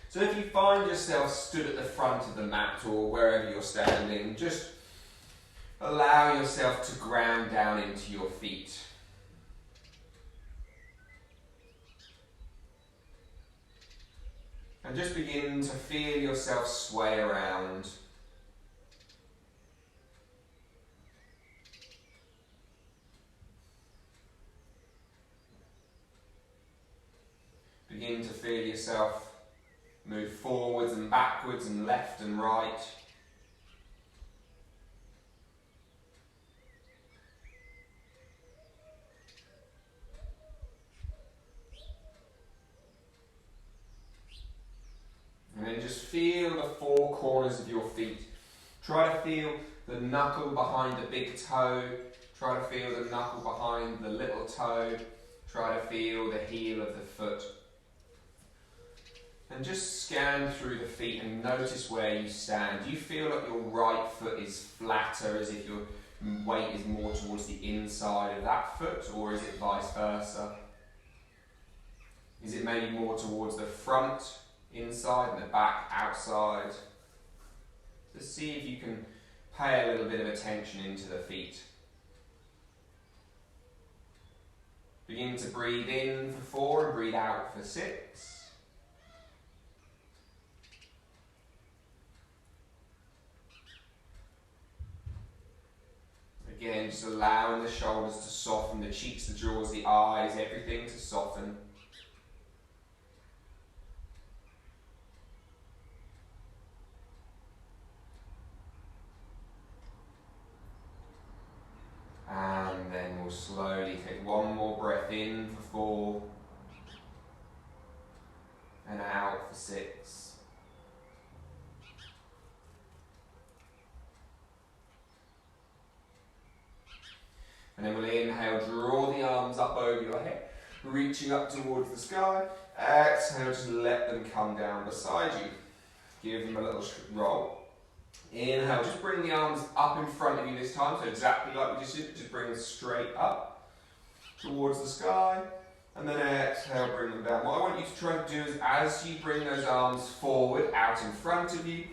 So if you find yourself stood at the front of the mat or wherever you're standing, just allow yourself to ground down into your feet. And just begin to feel yourself sway around. Begin to feel yourself move forwards and backwards and left and right. And then just feel the four corners of your feet. Try to feel the knuckle behind the big toe. Try to feel the knuckle behind the little toe. Try to feel the heel of the foot. And just scan through the feet and notice where you stand. Do you feel like your right foot is flatter, as if your weight is more towards the inside of that foot, or is it vice versa? Is it maybe more towards the front, inside, and the back, outside? Just see if you can pay a little bit of attention into the feet. Begin to breathe in for 4 and breathe out for 6. Again, just allowing the shoulders to soften, the cheeks, the jaws, the eyes, everything to soften. And then we'll slowly take one more breath in for 4 and out for 6. And then we'll inhale, draw the arms up over your head, reaching up towards the sky. Exhale, just let them come down beside you. Give them a little roll. Inhale, just bring the arms up in front of you this time, so exactly like we just did, just bring them straight up towards the sky. And then exhale, bring them down. What I want you to try to do is, as you bring those arms forward, out in front of you,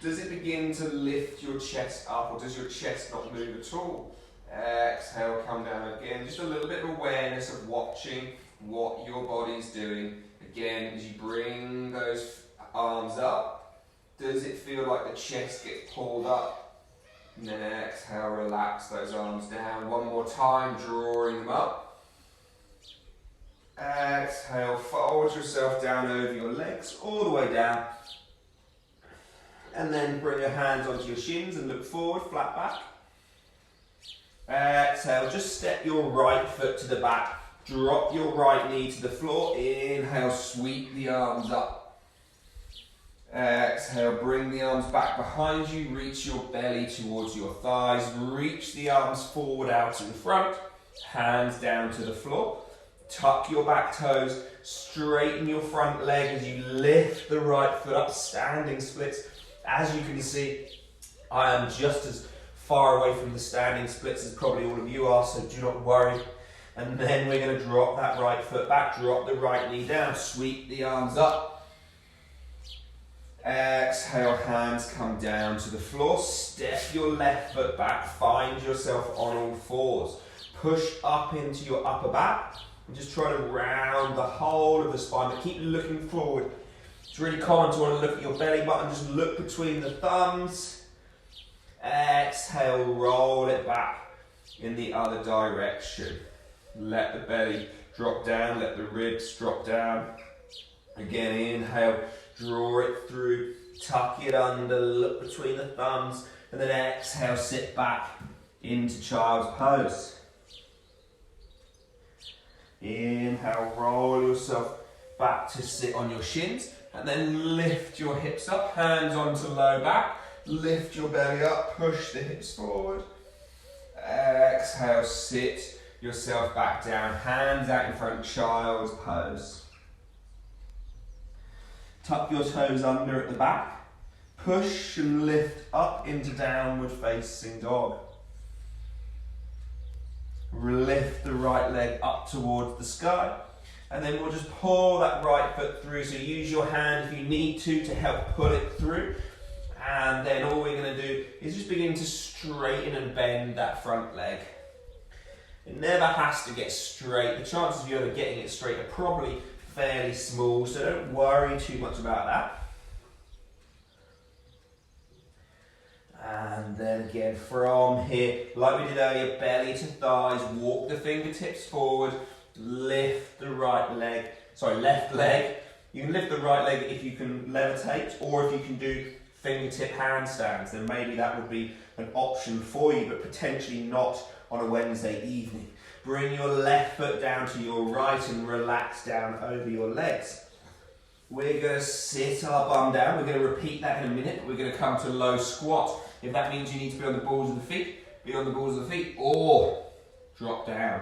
does it begin to lift your chest up, or does your chest not move at all? Exhale, come down again. Just a little bit of awareness of watching what your body's doing. Again, as you bring those arms up, does it feel like the chest gets pulled up? And then exhale, relax those arms down. One more time, drawing them up. Exhale, fold yourself down over your legs, all the way down. And then bring your hands onto your shins and look forward, flat back. Exhale, just step your right foot to the back. Drop your right knee to the floor. Inhale, sweep the arms up. Exhale, bring the arms back behind you. Reach your belly towards your thighs. Reach the arms forward out in front. Hands down to the floor. Tuck your back toes. Straighten your front leg as you lift the right foot up. Standing splits. As you can see, I am just as far away from the standing splits as probably all of you are, so do not worry. And then we're going to drop that right foot back, drop the right knee down, sweep the arms up. Exhale, hands come down to the floor, step your left foot back, find yourself on all fours. Push up into your upper back, and just try to round the whole of the spine, but keep looking forward. It's really common to want to look at your belly button, just look between the thumbs. Exhale, roll it back in the other direction. Let the belly drop down, let the ribs drop down. Again, inhale, draw it through, tuck it under, look between the thumbs, and then exhale, sit back into child's pose. Inhale, roll yourself back to sit on your shins, and then lift your hips up, hands onto low back. Lift your belly up, push the hips forward. Exhale, sit yourself back down, hands out in front, child's pose. Tuck your toes under at the back. Push and lift up into downward facing dog. Lift the right leg up towards the sky. And then we'll just pull that right foot through. So use your hand if you need to help pull it through. And then all we're going to do is just begin to straighten and bend that front leg. It never has to get straight. The chances of you ever getting it straight are probably fairly small, so don't worry too much about that. And then again from here, like we did earlier, belly to thighs, walk the fingertips forward, lift the left leg. You can lift the right leg if you can levitate, or if you can do fingertip handstands, then maybe that would be an option for you, but potentially not on a Wednesday evening. Bring your left foot down to your right and relax down over your legs. We're going to sit our bum down. We're going to repeat that in a minute. We're going to come to low squat. If that means you need to be on the balls of the feet, be on the balls of the feet, or drop down.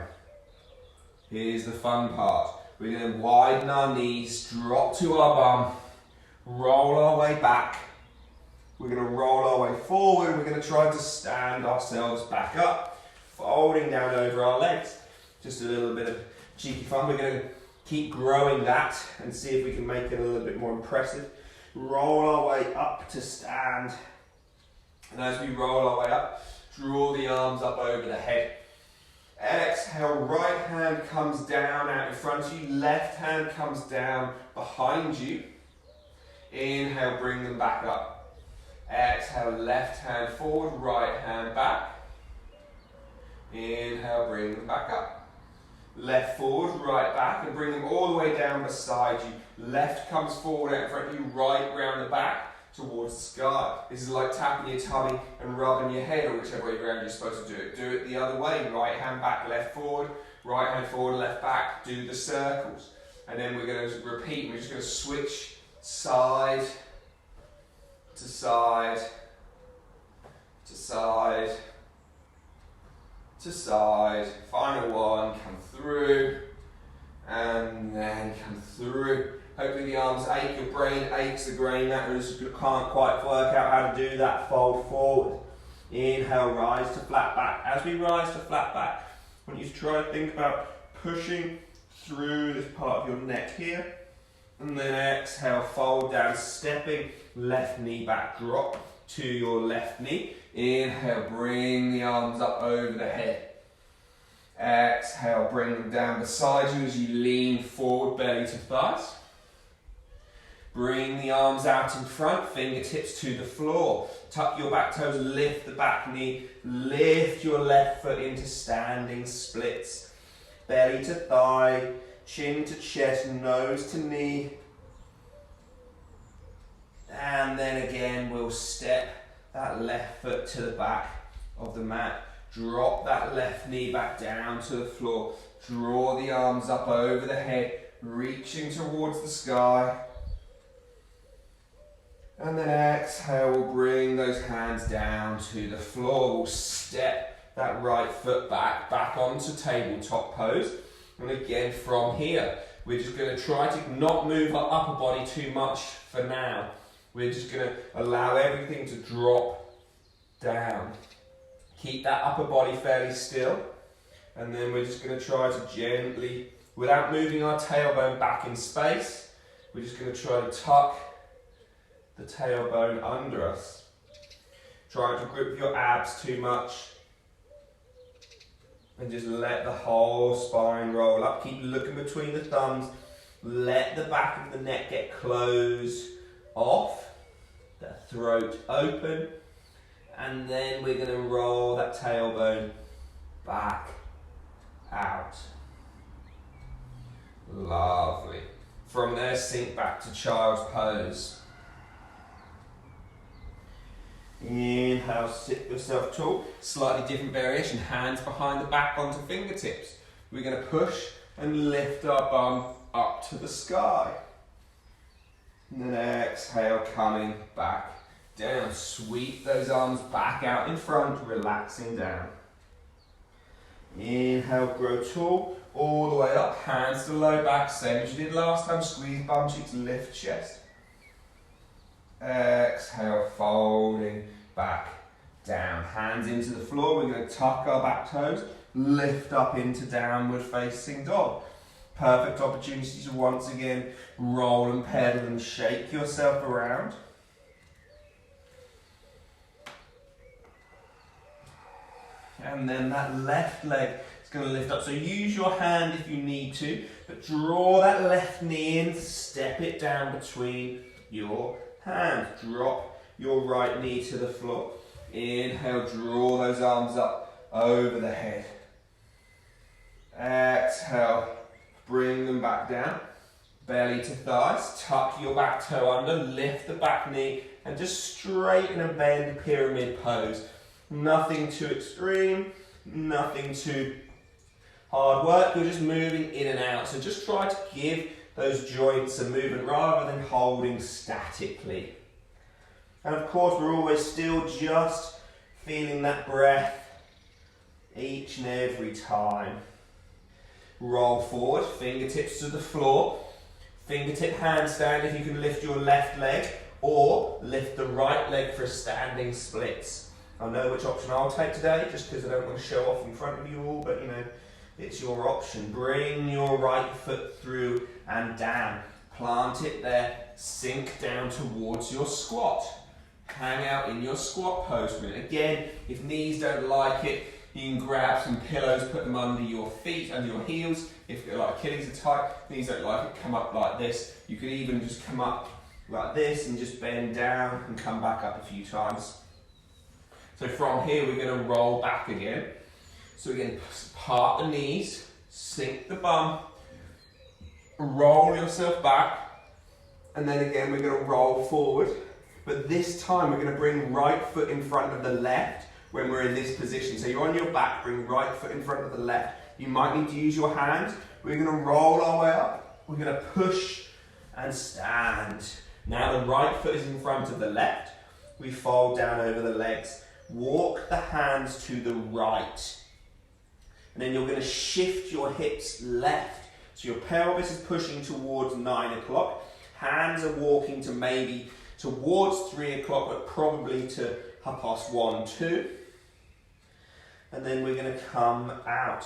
Here's the fun part. We're going to widen our knees, drop to our bum, roll our way back. We're going to roll our way forward. We're going to try to stand ourselves back up, folding down over our legs. Just a little bit of cheeky fun. We're going to keep growing that and see if we can make it a little bit more impressive. Roll our way up to stand. And as we roll our way up, draw the arms up over the head. Exhale, right hand comes down out in front of you, left hand comes down behind you. Inhale, bring them back up. Exhale, left hand forward, right hand back. Inhale, bring them back up. Left forward, right back, and bring them all the way down beside you. Left comes forward out in front of you, right round the back towards the sky. This is like tapping your tummy and rubbing your head, or whichever way around you're supposed to do it. Do it the other way, right hand back, left forward, right hand forward, left back. Do the circles. And then we're going to repeat, we're just going to switch side to side, to side, to side. Final one, come through, and then come through. Hopefully the arms ache, your brain aches, the grey matters, you can't quite work out how to do that, fold forward. Inhale, rise to flat back. As we rise to flat back, I want you to try to think about pushing through this part of your neck here. And then exhale, fold down, stepping left knee back, drop to your left knee. Inhale, bring the arms up over the head. Exhale, bring them down beside you as you lean forward, belly to thighs. Bring the arms out in front, fingertips to the floor. Tuck your back toes, lift the back knee, lift your left foot into standing splits. Belly to thigh, chin to chest, nose to knee. And then again, we'll step that left foot to the back of the mat. Drop that left knee back down to the floor. Draw the arms up over the head, reaching towards the sky. And then exhale, we'll bring those hands down to the floor. We'll step that right foot back onto tabletop pose. And again, from here, we're just going to try to not move our upper body too much for now. We're just going to allow everything to drop down. Keep that upper body fairly still. And then we're just going to try to gently, without moving our tailbone back in space, we're just going to try to tuck the tailbone under us. Try to grip your abs too much. And just let the whole spine roll up. Keep looking between the thumbs. Let the back of the neck get closed off. The throat open. And then we're going to roll that tailbone back out. Lovely. From there, sink back to child's pose. Inhale, sit yourself tall. Slightly different variation. Hands behind the back onto fingertips. We're going to push and lift our bum up to the sky. And then exhale, coming back down. Sweep those arms back out in front, relaxing down. Inhale, grow tall, all the way up. Hands to low back, same as you did last time. Squeeze bum cheeks, lift chest. Exhale, folding back down. Hands into the floor. We're going to tuck our back toes, lift up into downward facing dog. Perfect opportunity to once again roll and pedal and shake yourself around. And then that left leg is going to lift up. So use your hand if you need to, but draw that left knee in, step it down between your hands. Drop your right knee to the floor. Inhale, draw those arms up over the head. Exhale, bring them back down. Belly to thighs, tuck your back toe under, lift the back knee, and just straighten and bend, pyramid pose. Nothing too extreme, nothing too hard work. You're just moving in and out. So just try to give those joints a movement rather than holding statically. And of course, we're always still just feeling that breath each and every time. Roll forward, fingertips to the floor. Fingertip handstand if you can lift your left leg, or lift the right leg for a standing splits. I know which option I'll take today, just because I don't want to show off in front of you all, but you know, it's your option. Bring your right foot through and down. Plant it there, sink down towards your squat. Hang out in your squat pose for a minute. Again, if knees don't like it, you can grab some pillows, put them under your feet and your heels. If like Achilles are tight, knees don't like it, come up like this. You could even just come up like this and just bend down and come back up a few times. So from here, we're going to roll back again. So again, part the knees, sink the bum, roll yourself back, and then again, we're going to roll forward. But this time, we're going to bring right foot in front of the left when we're in this position. So you're on your back, bring right foot in front of the left. You might need to use your hands. We're going to roll our way up. We're going to push and stand. Now the right foot is in front of the left. We fold down over the legs. Walk the hands to the right. And then you're going to shift your hips left. So your pelvis is pushing towards 9 o'clock. Hands are walking to maybe towards 3 o'clock, but probably to 1:30, 2. And then we're going to come out.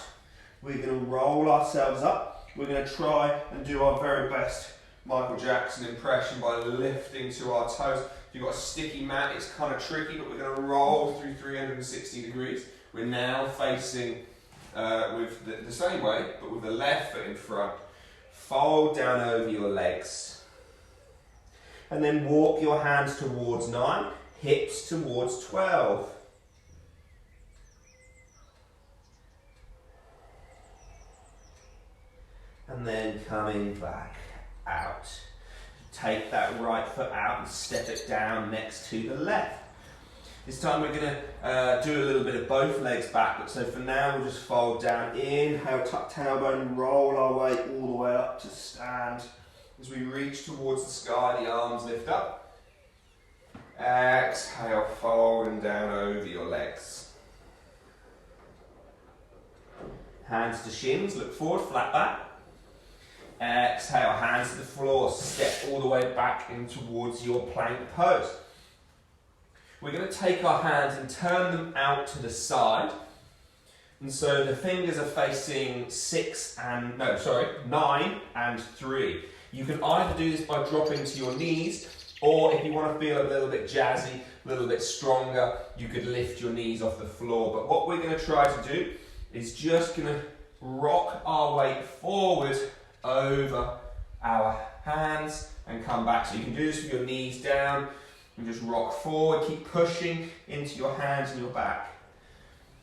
We're going to roll ourselves up. We're going to try and do our very best Michael Jackson impression by lifting to our toes. If you've got a sticky mat, it's kind of tricky, but we're going to roll through 360 degrees. We're now facing with the same way, but with the left foot in front. Fold down over your legs. And then walk your hands towards 9, hips towards 12. And then coming back out. Take that right foot out and step it down next to the left. This time we're going to do a little bit of both legs backwards. So for now, we'll just fold down, inhale, tuck tailbone, roll our way all the way up to stand. As we reach towards the sky, the arms lift up. Exhale, fold and down over your legs. Hands to shins, look forward, flat back. Exhale, hands to the floor, step all the way back in towards your plank pose. We're going to take our hands and turn them out to the side. And so the fingers are facing 9 and 3. You can either do this by dropping to your knees, or if you want to feel a little bit jazzy, a little bit stronger, you could lift your knees off the floor. But what we're going to try to do is just going to rock our weight forward over our hands and come back. So you can do this with your knees down and just rock forward. Keep pushing into your hands and your back.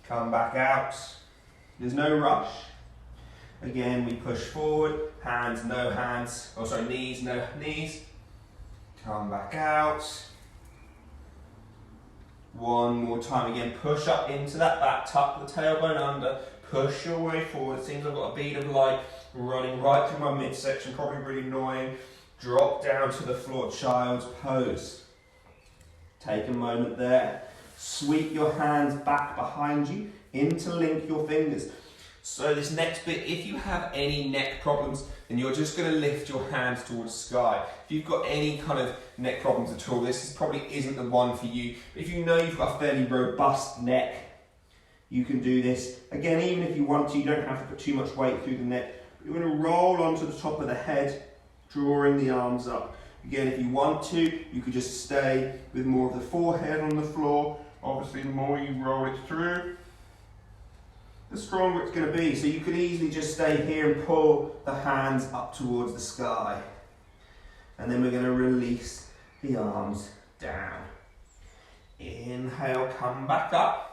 Come back out. There's no rush. Again, we push forward. Hands, no hands. Oh, sorry, knees, no knees. Come back out. One more time. Again, push up into that back. Tuck the tailbone under. Push your way forward. It seems I've got a bead of light running right through my midsection. Probably really annoying. Drop down to the floor. Child's pose. Take a moment there. Sweep your hands back behind you. Interlink your fingers. So this next bit, if you have any neck problems, then you're just going to lift your hands towards the sky. If you've got any kind of neck problems at all, this probably isn't the one for you. But if you know you've got a fairly robust neck, you can do this. Again, even if you want to, you don't have to put too much weight through the neck. You're going to roll onto the top of the head, drawing the arms up. Again, if you want to, you could just stay with more of the forehead on the floor. Obviously, the more you roll it through, the stronger it's going to be. So you could easily just stay here and pull the hands up towards the sky. And then we're going to release the arms down. Inhale, come back up.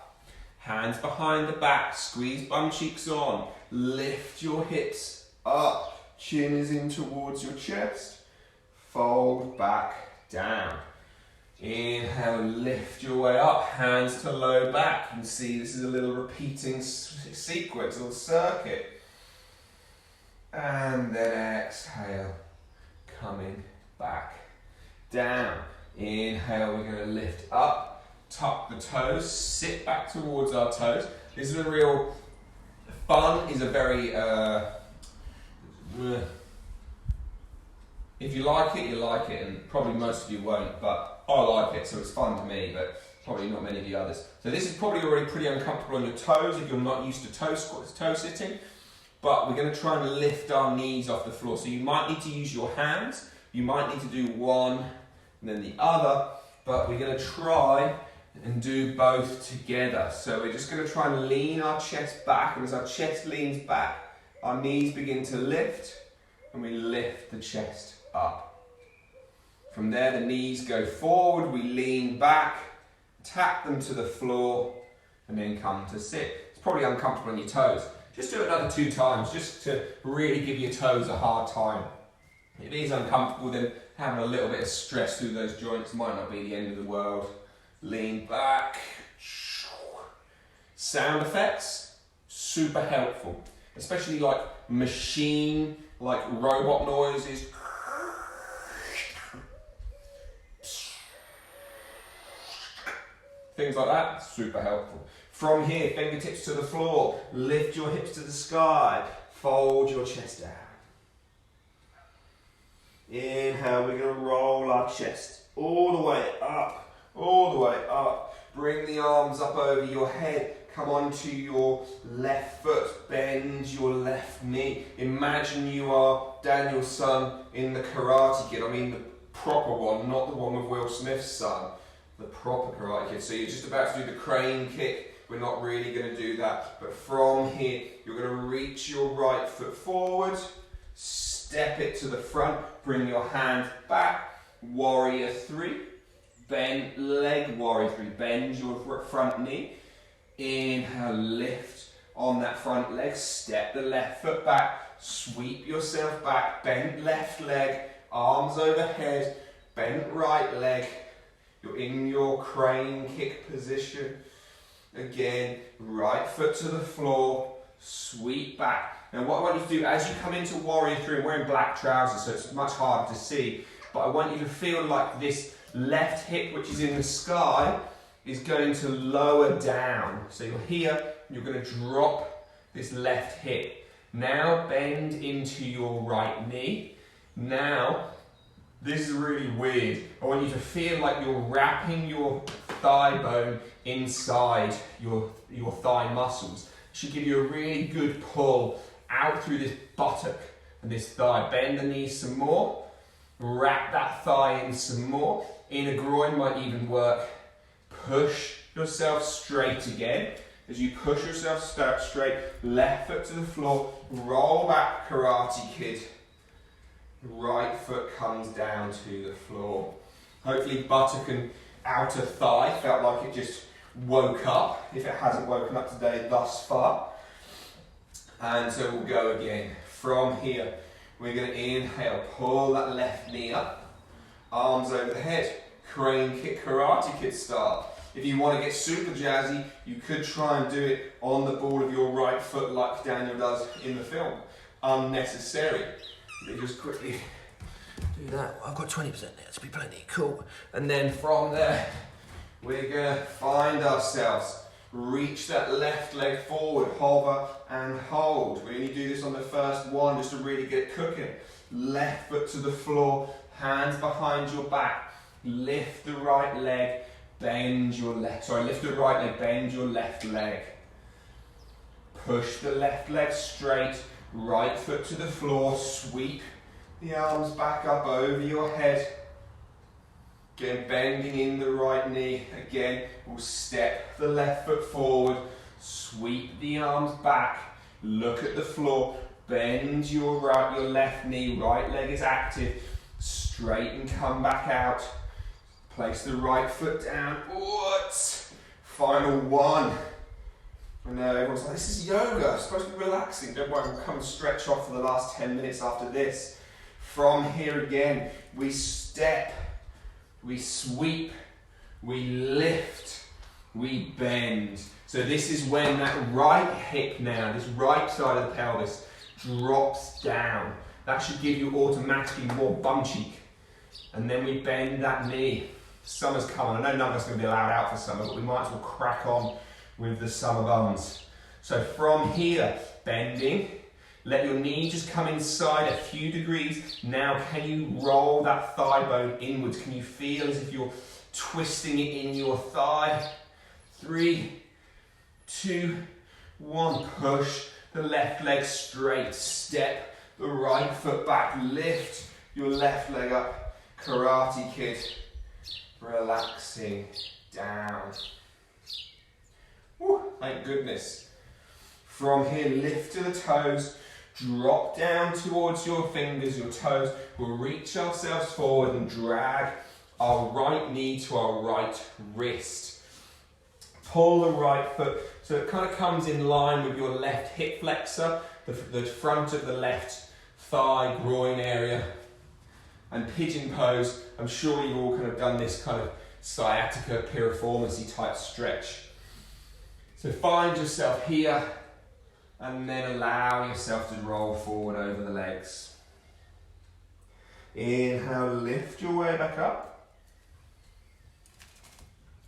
Hands behind the back, squeeze bum cheeks on. Lift your hips up. Chin is in towards your chest. Fold back down. Inhale, lift your way up, hands to low back. You can see this is a little repeating sequence, a little circuit. And then exhale, coming back down. Inhale, we're going to lift up, tuck the toes, sit back towards our toes. This is a real fun, is a very, if you like it, you like it, and probably most of you won't, but I like it, so it's fun to me, but probably not many of the others. So this is probably already pretty uncomfortable on your toes if you're not used to toe sitting, but we're going to try and lift our knees off the floor. So you might need to use your hands, you might need to do one and then the other, but we're going to try and do both together. So we're just going to try and lean our chest back, and as our chest leans back, our knees begin to lift, and we lift the chest up. From there, the knees go forward, we lean back, tap them to the floor, and then come to sit. It's probably uncomfortable on your toes. Just do it another 2 times, just to really give your toes a hard time. If it is uncomfortable, then having a little bit of stress through those joints might not be the end of the world. Lean back. Sound effects, super helpful. Especially like machine, like robot noises. Things like that, super helpful. From here, fingertips to the floor, lift your hips to the sky, fold your chest down. Inhale, we're going to roll our chest all the way up, all the way up. Bring the arms up over your head, come onto your left foot, bend your left knee. Imagine you are Daniel's son in the Karate Kid, I mean the proper one, not the one with Will Smith's son. The proper Karate Kid. So you're just about to do the crane kick. We're not really going to do that. But from here, you're going to reach your right foot forward, step it to the front, bring your hand back, warrior 3, bend leg, warrior 3, bend your front knee, inhale, lift on that front leg, step the left foot back, sweep yourself back, bend left leg, arms overhead, bent right leg. You're in your crane kick position. Again, right foot to the floor, sweep back. Now what I want you to do as you come into warrior 3, I'm wearing black trousers so it's much harder to see, but I want you to feel like this left hip, which is in the sky, is going to lower down. So you're here, you're going to drop this left hip. Now bend into your right knee. Now, this is really weird. I want you to feel like you're wrapping your thigh bone inside your thigh muscles. It should give you a really good pull out through this buttock and this thigh. Bend the knees some more. Wrap that thigh in some more. Inner groin might even work. Push yourself straight again. As you push yourself straight, left foot to the floor, roll back, Karate Kid. Right foot comes down to the floor. Hopefully buttock and outer thigh felt like it just woke up, if it hasn't woken up today thus far. And so we'll go again. From here, we're going to inhale, pull that left knee up, arms over the head, crane kick, Karate Kid style. If you want to get super jazzy, you could try and do it on the ball of your right foot like Daniel does in the film. Unnecessary. Let me just quickly do that. I've got 20% there, to be plenty, cool. And then from there, we're going to find ourselves. Reach that left leg forward, hover and hold. We only do this on the first one just to really get cooking. Left foot to the floor, hands behind your back. Lift the right leg, bend your left, lift the right leg, bend your left leg. Push the left leg straight, Right foot to the floor, sweep the arms back up over your head. Again, bending in the right knee. Again, we'll step the left foot forward, sweep the arms back, look at the floor, bend your left knee, right leg is active, straighten, come back out, place the right foot down. What? Final one. I know everyone's like, this is yoga, it's supposed to be relaxing. Don't worry, we'll come and stretch off for the last 10 minutes after this. From here again, we step, we sweep, we lift, we bend. So this is when that right hip now, this right side of the pelvis drops down. That should give you automatically more bum cheek. And then we bend that knee. Summer's coming. I know none of us are going to be allowed out for summer, but we might as well crack on with the summer buns. So from here, bending, let your knee just come inside a few degrees. Now can you roll that thigh bone inwards? Can you feel as if you're twisting it in your thigh? 3, 2, 1. Push the left leg straight. Step the right foot back. Lift your left leg up. Karate Kid. Relaxing down. Woo, thank goodness. From here, lift to the toes, drop down towards your fingers, your toes. We'll reach ourselves forward and drag our right knee to our right wrist. Pull the right foot so it kind of comes in line with your left hip flexor, the front of the left thigh, groin area. And pigeon pose, I'm sure you've all kind of done this kind of sciatica piriformis type stretch. So find yourself here and then allow yourself to roll forward over the legs. Inhale, lift your way back up.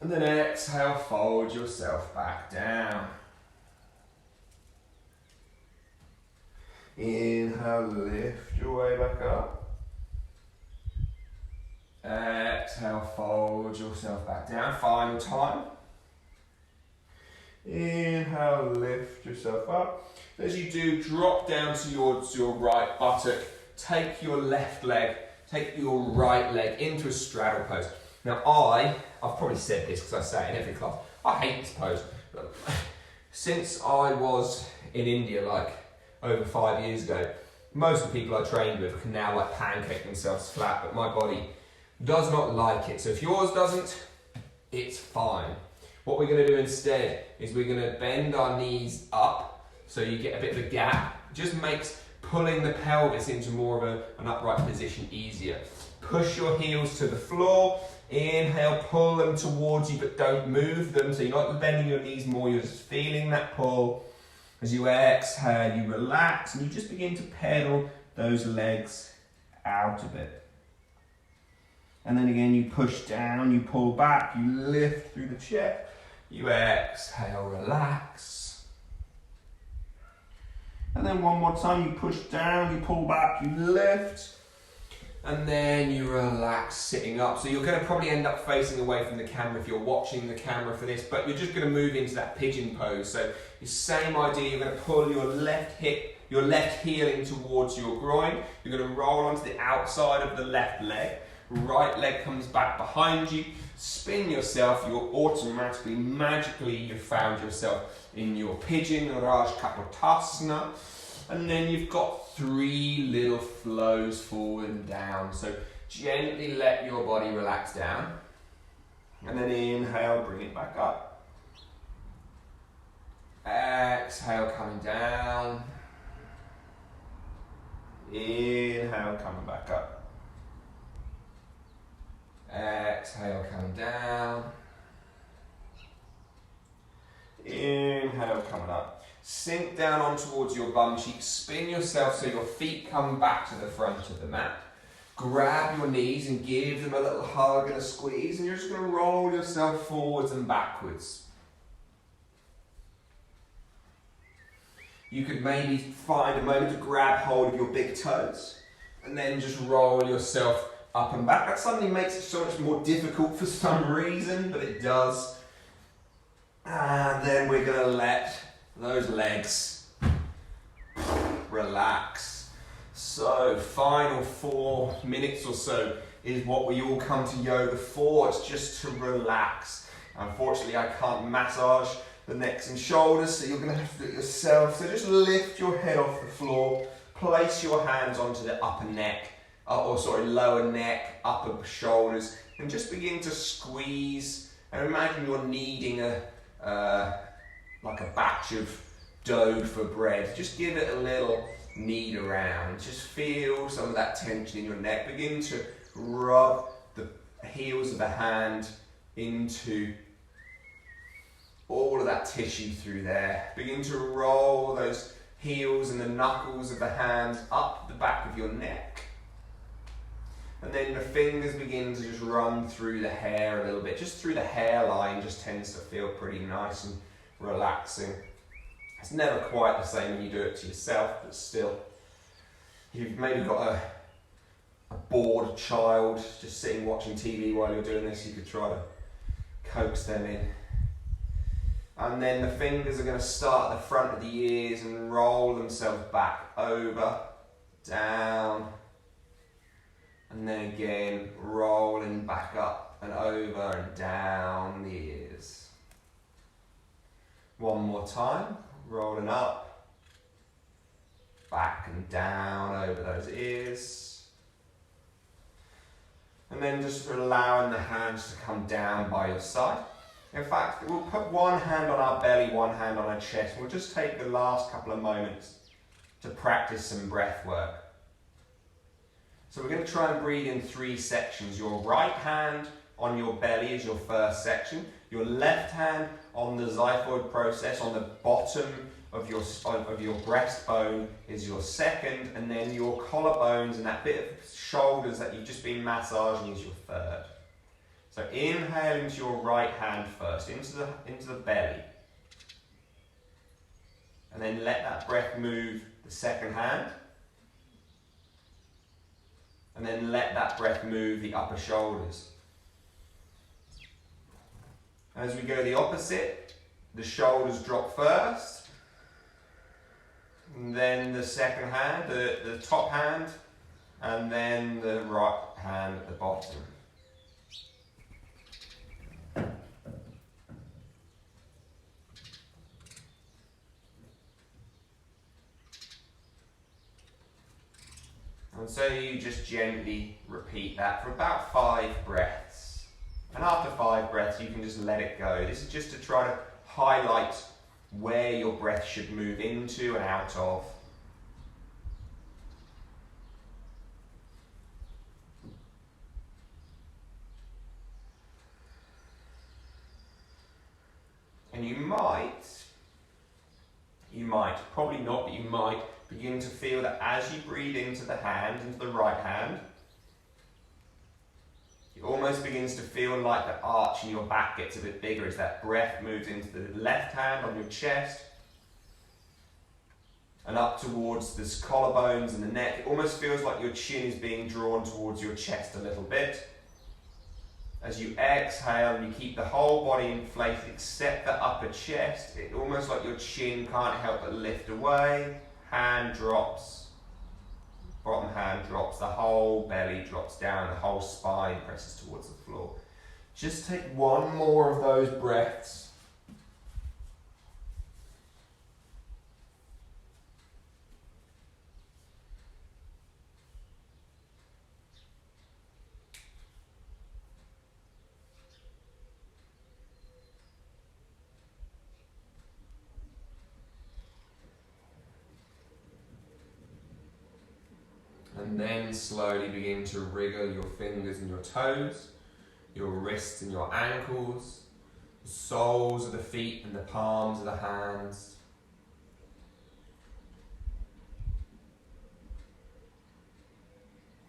And then exhale, fold yourself back down. Inhale, lift your way back up. Exhale, fold yourself back down. Final time. Inhale, lift yourself up. As you do, drop down towards your right buttock. Take your left leg, take your right leg into a straddle pose. Now I've probably said this because I say it in every class, I hate this pose. But since I was in India like over 5 years ago, most of the people I trained with can now like pancake themselves flat, but my body does not like it. So if yours doesn't, it's fine. What we're going to do instead is we're going to bend our knees up so you get a bit of a gap. It just makes pulling the pelvis into more of an upright position easier. Push your heels to the floor. Inhale, pull them towards you, but don't move them. So you're not bending your knees more, you're just feeling that pull. As you exhale, you relax and you just begin to pedal those legs out a bit. And then again, you push down, you pull back, you lift through the chest. You exhale, relax. And then one more time, you push down, you pull back, you lift. And then you relax sitting up. So you're going to probably end up facing away from the camera if you're watching the camera for this, but you're just going to move into that pigeon pose. So the same idea, you're going to pull your left hip, your left heel in towards your groin. You're going to roll onto the outside of the left leg. Right leg comes back behind you, spin yourself, you're automatically, magically, you've found yourself in your pigeon, Rajkapotasana, and then you've got 3 little flows forward and down. So gently let your body relax down, and then inhale, bring it back up. Exhale, coming down. Inhale, coming back up. Exhale, coming down. Inhale, coming up. Sink down on towards your bum cheeks. Spin yourself so your feet come back to the front of the mat. Grab your knees and give them a little hug and a squeeze, and you're just going to roll yourself forwards and backwards. You could maybe find a moment to grab hold of your big toes and then just roll yourself up and back. That suddenly makes it so much more difficult for some reason, but it does. And then we're going to let those legs relax. So final 4 minutes or so is what we all come to yoga for. It's just to relax. Unfortunately, I can't massage the necks and shoulders, so you're going to have to do it yourself. So just lift your head off the floor, place your hands onto the upper neck, lower neck, upper shoulders, and just begin to squeeze. And imagine you're kneading like a batch of dough for bread. Just give it a little knead around. Just feel some of that tension in your neck. Begin to rub the heels of the hand into all of that tissue through there. Begin to roll those heels and the knuckles of the hands up the back of your neck. And then the fingers begin to just run through the hair a little bit. Just through the hairline just tends to feel pretty nice and relaxing. It's never quite the same when you do it to yourself, but still. You've maybe got a bored child just sitting watching TV while you're doing this. You could try to coax them in. And then the fingers are going to start at the front of the ears and roll themselves back over, down, and then again rolling back up and over and down the ears. One more time, rolling up, back and down over those ears. And then just allowing the hands to come down by your side. In fact, we'll put one hand on our belly, one hand on our chest. We'll just take the last couple of moments to practice some breath work. So we're going to try and breathe in 3 sections. Your right hand on your belly is your first section. Your left hand on the xiphoid process, on the bottom of your breastbone, is your second. And then your collarbones and that bit of shoulders that you've just been massaging is your third. So inhale into your right hand first, into the belly. And then let that breath move the second hand. And then let that breath move the upper shoulders. As we go the opposite, the shoulders drop first. And then the second hand, the top hand. And then the right hand at the bottom. And so you just gently repeat that for about 5 breaths. And after 5 breaths, you can just let it go. This is just to try to highlight where your breath should move into and out of. And you might, probably not, but you might begin to feel that as you breathe into the hand, into the right hand, it almost begins to feel like the arch in your back gets a bit bigger as that breath moves into the left hand on your chest and up towards the collarbones and the neck. It almost feels like your chin is being drawn towards your chest a little bit. As you exhale and you keep the whole body inflated except the upper chest, it's almost like your chin can't help but lift away. Hand drops, bottom hand drops, the whole belly drops down, the whole spine presses towards the floor. Just take one more of those breaths. And then slowly begin to wriggle your fingers and your toes, your wrists and your ankles, the soles of the feet and the palms of the hands.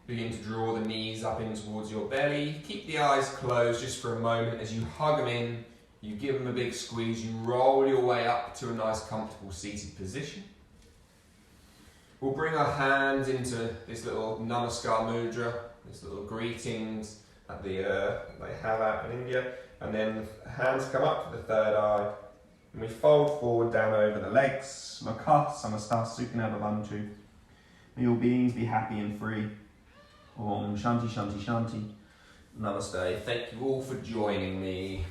Begin to draw the knees up in towards your belly. Keep the eyes closed just for a moment as you hug them in, you give them a big squeeze, you roll your way up to a nice comfortable seated position. We'll bring our hands into this little Namaskar mudra, this little greetings that they have out in India, and then the hands come up to the third eye, And we fold forward down over the legs. Mukha Samasta Sukha Bhavantu. May all beings be happy and free. Om Shanti Shanti Shanti. Namaste. Thank you all for joining me.